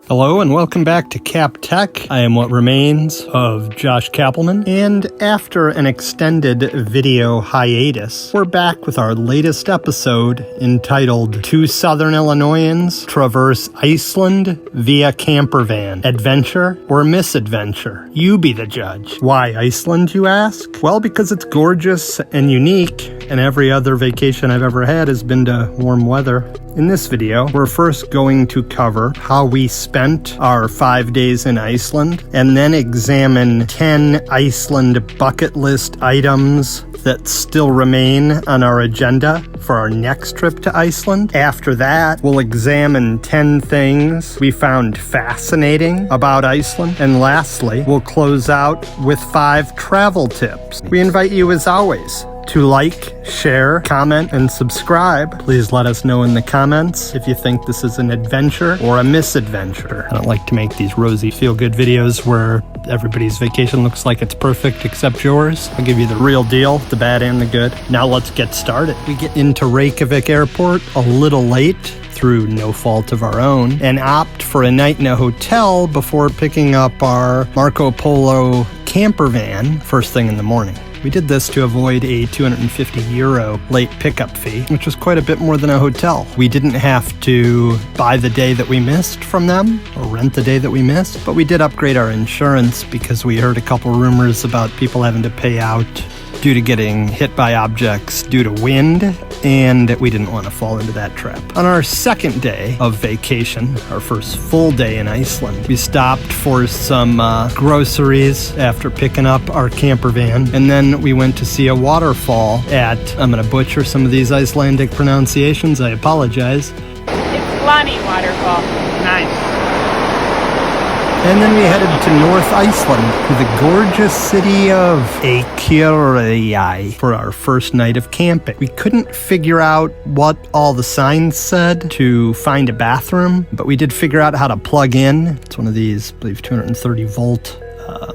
Hello and welcome back to Cap Tech. I am what remains of Josh Kappelman, and after an extended video hiatus, we're back with our latest episode entitled Two Southern Illinoisans Traverse Iceland via Campervan. Adventure or misadventure? You be the judge. Why Iceland, you ask? Well, because it's gorgeous and unique, and every other vacation I've ever had has been to warm weather. In this video, we're first going to cover how we spent our 5 days in Iceland, and then examine 10 Iceland bucket list items that still remain on our agenda for our next trip to Iceland. After that, we'll examine 10 things we found fascinating about Iceland. And lastly, we'll close out with 5 travel tips. We invite you, as always, to like, share, comment, and subscribe. Please let us know in the comments if you think this is an adventure or a misadventure. I don't like to make these rosy feel-good videos where everybody's vacation looks like it's perfect except yours. I'll give you the real deal, the bad and the good. Now let's get started. We get into Reykjavik Airport a little late, through no fault of our own, and opt for a night in a hotel before picking up our Marco Polo campervan first thing in the morning. We did this to avoid a €250 late pickup fee, which was quite a bit more than a hotel. We didn't have to buy the day that we missed from them, or rent the day that we missed, but we did upgrade our insurance because we heard a couple rumors about people having to pay out due to getting hit by objects due to wind, and we didn't want to fall into that trap. On our second day of vacation, our first full day in Iceland, we stopped for some groceries after picking up our camper van, and then we went to see a waterfall at, I'm going to butcher some of these Icelandic pronunciations, I apologize. It's Lani Waterfall. Nice. And then we headed to North Iceland, to the gorgeous city of Reykjavik for our first night of camping. We couldn't figure out what all the signs said to find a bathroom, but we did figure out how to plug in. It's one of these, I believe, 230 volt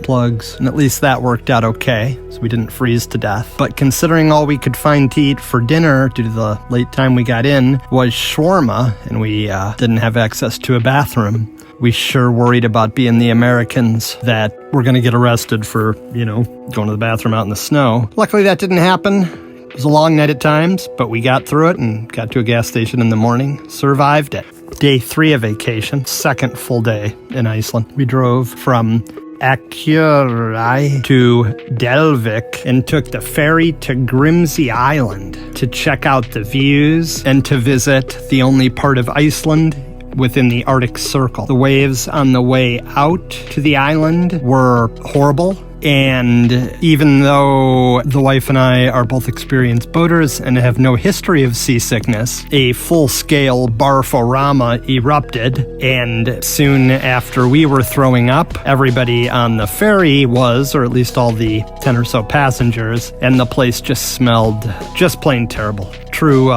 plugs, and at least that worked out okay, so we didn't freeze to death. But considering all we could find to eat for dinner due to the late time we got in was shawarma, and we didn't have access to a bathroom, we sure worried about being the Americans that were going to get arrested for, going to the bathroom out in the snow. Luckily, that didn't happen. It was a long night at times, but we got through it and got to a gas station in the morning. Survived it. Day 3 of vacation, second full day in Iceland. We drove from Reykjavik to Delvik and took the ferry to Grimsey Island to check out the views and to visit the only part of Iceland within the Arctic Circle. The waves on the way out to the island were horrible, and even though the wife and I are both experienced boaters and have no history of seasickness, a full-scale barf-o-rama erupted, and soon after we were throwing up, everybody on the ferry was, or at least all the 10 or so passengers, and the place just smelled just plain terrible. True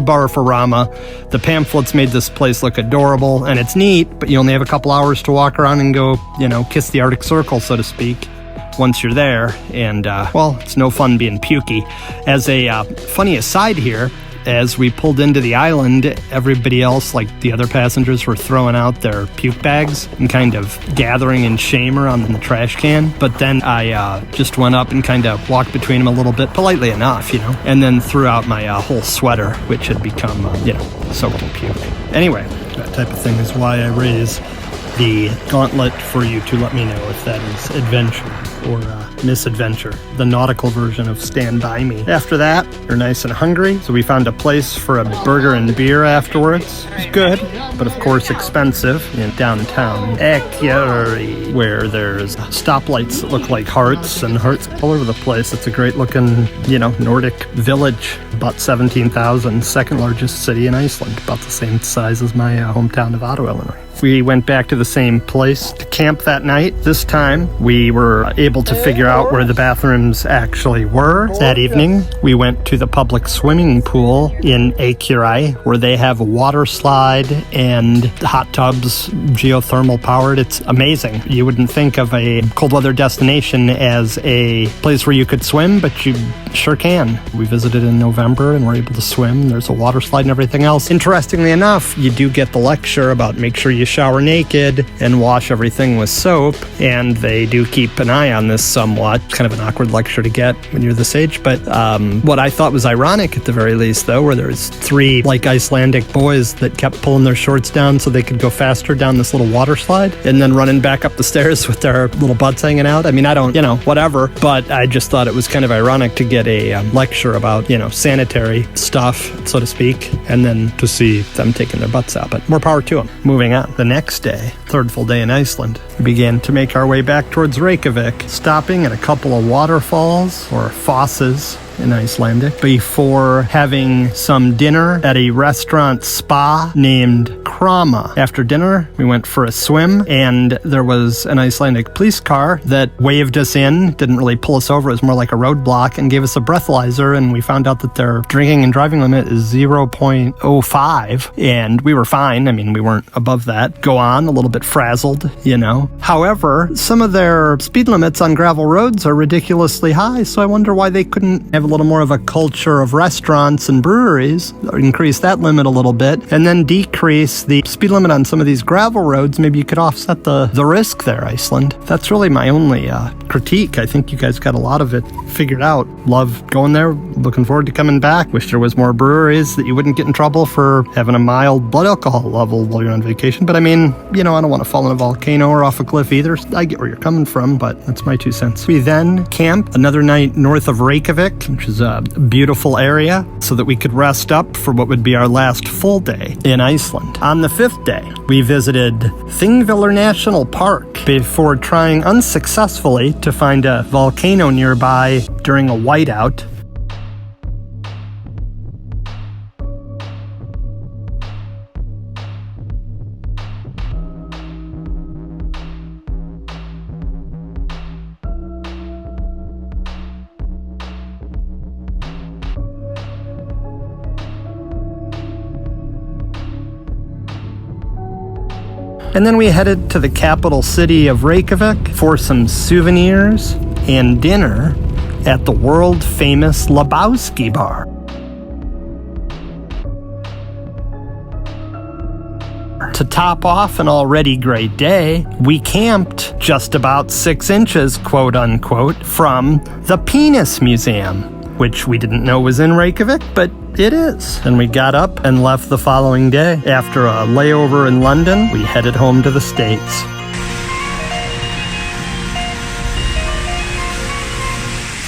barf-o-rama. The pamphlets made this place look adorable, and it's neat, but you only have a couple hours to walk around and go, kiss the Arctic Circle, so to speak, once you're there. And, it's no fun being pukey. As a funny aside here, as we pulled into the island, everybody else, like the other passengers, were throwing out their puke bags and kind of gathering in shame around in the trash can. But then I just went up and kind of walked between them a little bit, politely enough, and then threw out my whole sweater, which had become, soaked in puke. Anyway, that type of thing is why I raise the gauntlet for you to let me know if that is adventure or misadventure, the nautical version of Stand By Me. After that, we're nice and hungry, so we found a place for a burger and beer afterwards. It was good, but of course expensive, in downtown Reykjavik, where there's stoplights that look like hearts and hearts all over the place. It's a great looking, Nordic village, about 17,000, second largest city in Iceland, about the same size as my hometown of Ottawa, Illinois. We went back to the same place to camp that night. This time, we were able to figure out where the bathrooms actually were. That evening, we went to the public swimming pool in Reykjavik, where they have a water slide and hot tubs, geothermal powered. It's amazing. You wouldn't think of a cold weather destination as a place where you could swim, but you sure can. We visited in November and were able to swim. There's a water slide and everything else. Interestingly enough, you do get the lecture about make sure you shower naked and wash everything with soap, and they do keep an eye on this somewhat. Kind of an awkward lecture to get when you're this age, but what I thought was ironic at the very least, though, where there's 3 Icelandic boys that kept pulling their shorts down so they could go faster down this little water slide, and then running back up the stairs with their little butts hanging out. I mean, I don't, whatever, but I just thought it was kind of ironic to get a lecture about, sanitary stuff, so to speak, and then to see them taking their butts out. But more power to them. Moving on. The next day, third full day in Iceland, we began to make our way back towards Reykjavik, stopping at a couple of waterfalls, or fosses in Icelandic, before having some dinner at a restaurant spa named Krama. After dinner, we went for a swim, and there was an Icelandic police car that waved us in, didn't really pull us over, it was more like a roadblock, and gave us a breathalyzer, and we found out that their drinking and driving limit is 0.05, and we were fine. I mean, we weren't above that. Go on, a little bit frazzled, However, some of their speed limits on gravel roads are ridiculously high, so I wonder why they couldn't have a little more of a culture of restaurants and breweries, or increase that limit a little bit, and then decrease the speed limit on some of these gravel roads. Maybe you could offset the risk there, Iceland. That's really my only critique. I think you guys got a lot of it figured out. Love going there, looking forward to coming back. Wish there was more breweries that you wouldn't get in trouble for having a mild blood alcohol level while you're on vacation. But I mean, I don't want to fall in a volcano or off a cliff either. I get where you're coming from, but that's my 2 cents. We then camped another night north of Reykjavik, which is a beautiful area, so that we could rest up for what would be our last full day in Iceland. On the 5th day, we visited Thingvellir National Park before trying unsuccessfully to find a volcano nearby during a whiteout. And then we headed to the capital city of Reykjavik for some souvenirs and dinner at the world-famous Lebowski bar. To top off an already great day, we camped just about 6 inches, quote-unquote, from the Penis Museum, which we didn't know was in Reykjavik, but it is. And we got up and left the following day. After a layover in London, we headed home to the States.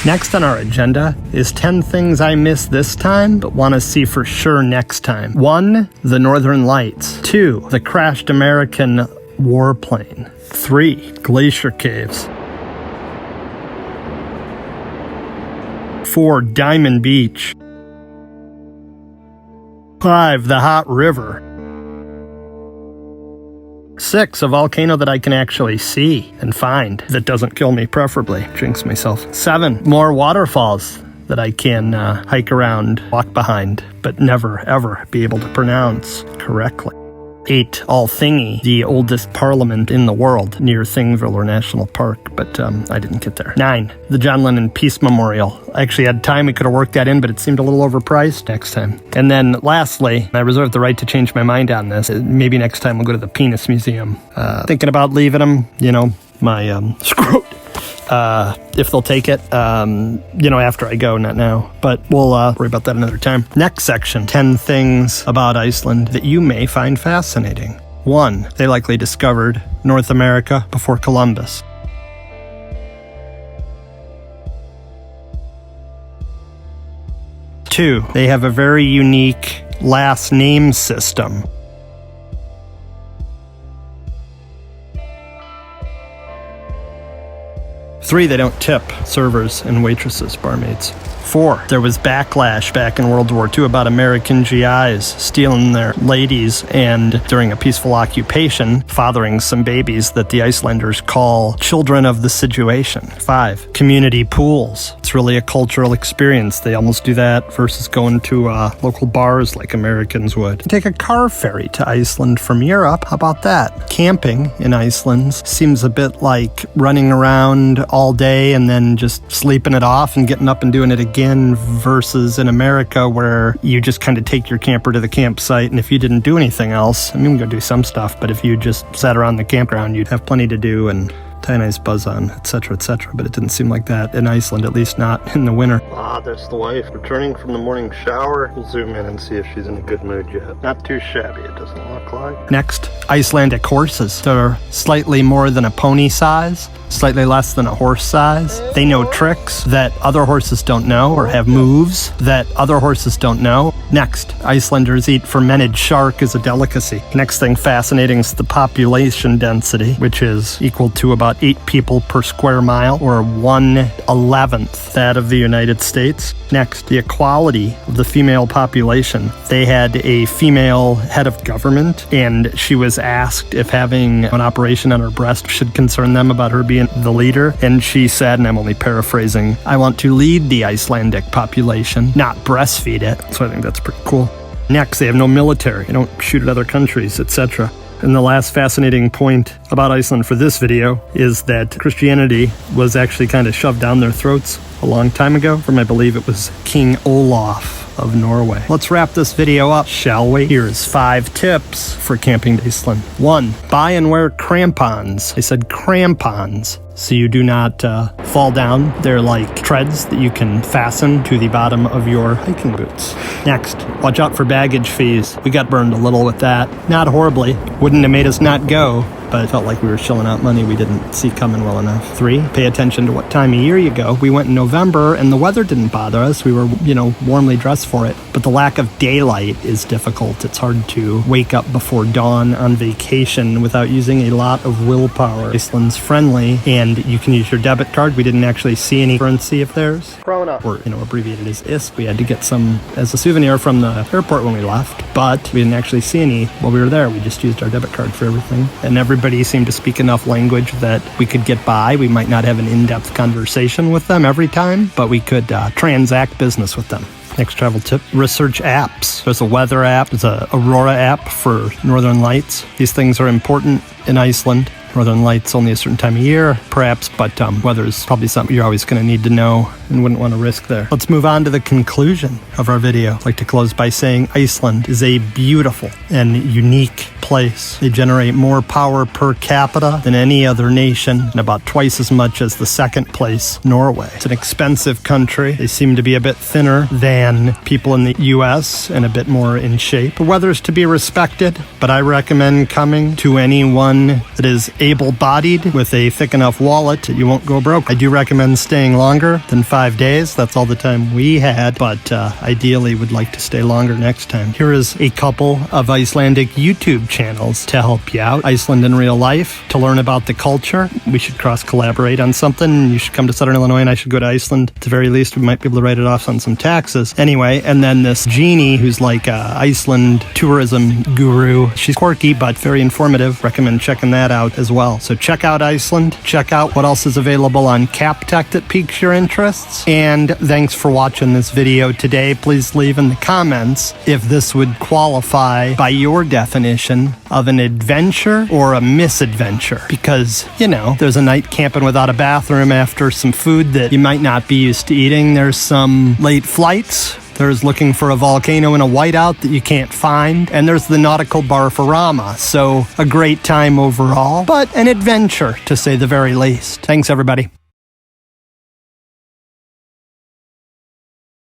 Next on our agenda is 10 things I missed this time, but want to see for sure next time. 1, the Northern Lights. 2, the crashed American warplane. 3, glacier caves. 4, Diamond Beach. 5, the hot river. 6, a volcano that I can actually see and find that doesn't kill me, preferably. Jinx myself. 7, more waterfalls that I can hike around, walk behind, but never, ever be able to pronounce correctly. 8, Althingi, the oldest parliament in the world, near Thingvellir National Park, but I didn't get there. 9, the John Lennon Peace Memorial. I actually had time, we could have worked that in, but it seemed a little overpriced. Next time. And then lastly, I reserve the right to change my mind on this. Maybe next time we'll go to the Penis Museum. Thinking about leaving them, my screw. If they'll take it, after I go, not now. But we'll worry about that another time. Next section, 10 things about Iceland that you may find fascinating. 1, they likely discovered North America before Columbus. 2, they have a very unique last name system. 3, they don't tip servers and waitresses, barmaids. 4, there was backlash back in World War II about American GIs stealing their ladies and, during a peaceful occupation, fathering some babies that the Icelanders call children of the situation. 5, community pools. It's really a cultural experience. They almost do that versus going to local bars like Americans would. Take a car ferry to Iceland from Europe. How about that? Camping in Iceland seems a bit like running around all day and then just sleeping it off and getting up and doing it again again versus in America where you just kind of take your camper to the campsite, and if you didn't do anything else, I mean, we can go do some stuff, but if you just sat around the campground, you'd have plenty to do and tie a nice buzz on, etc., etc. But it didn't seem like that in Iceland, at least not in the winter. Ah, there's the wife returning from the morning shower. We'll zoom in and see if she's in a good mood yet. Not too shabby, it doesn't look like. Next, Icelandic horses. They're slightly more than a pony size, slightly less than a horse size. They know tricks that other horses don't know, or have moves that other horses don't know. Next, Icelanders eat fermented shark as a delicacy. Next thing fascinating is the population density, which is equal to about 8 people per square mile, or 1/11th that of the United States. Next, the equality of the female population. They had a female head of government, and she was asked if having an operation on her breast should concern them about her being the leader, and she said, and I'm only paraphrasing, "I want to lead the Icelandic population, not breastfeed it." So I think that's pretty cool. Next, they have no military. They don't shoot at other countries, etc. And the last fascinating point about Iceland for this video is that Christianity was actually kind of shoved down their throats a long time ago from, I believe it was King Olaf of Norway. Let's wrap this video up, shall we? Here's 5 tips for camping to Iceland. 1. Buy and wear crampons. I said crampons, so you do not fall down. They're like treads that you can fasten to the bottom of your hiking boots. Next, watch out for baggage fees. We got burned a little with that. Not horribly. Wouldn't have made us not go, but it felt like we were shelling out money we didn't see coming well enough. 3, pay attention to what time of year you go. We went in November and the weather didn't bother us. We were, warmly dressed for it. But the lack of daylight is difficult. It's hard to wake up before dawn on vacation without using a lot of willpower. Iceland's friendly, and you can use your debit card. We didn't actually see any currency of theirs. Krona. Or, abbreviated as ISK. We had to get some as a souvenir from the airport when we left, but we didn't actually see any while we were there. We just used our debit card for everything. And everybody seemed to speak enough language that we could get by. We might not have an in-depth conversation with them every time, but we could transact business with them. Next travel tip, research apps. There's a weather app, there's a Aurora app for Northern Lights. These things are important in Iceland. Northern Lights only a certain time of year, perhaps, but weather is probably something you're always going to need to know and wouldn't want to risk there. Let's move on to the conclusion of our video. I'd like to close by saying Iceland is a beautiful and unique place. They generate more power per capita than any other nation, and about twice as much as the second place, Norway. It's an expensive country. They seem to be a bit thinner than people in the US and a bit more in shape. The weather's to be respected, but I recommend coming to anyone that is able-bodied with a thick enough wallet that you won't go broke. I do recommend staying longer than 5 days. That's all the time we had, but ideally would like to stay longer next time. Here is a couple of Icelandic YouTube channels to help you out. Iceland in Real Life, to learn about the culture. We should cross-collaborate on something. You should come to Southern Illinois and I should go to Iceland. At the very least, we might be able to write it off on some taxes. Anyway, and then this Jeannie, who's like a Iceland tourism guru. She's quirky, but very informative. Recommend checking that out as well. So check out Iceland. Check out what else is available on CapTech that piques your interests. And thanks for watching this video today. Please leave in the comments if this would qualify by your definition of an adventure or a misadventure. Because, there's a night camping without a bathroom after some food that you might not be used to eating. There's some late flights. There's looking for a volcano in a whiteout that you can't find. And there's the nautical barf-o-rama. So a great time overall, but an adventure to say the very least. Thanks, everybody.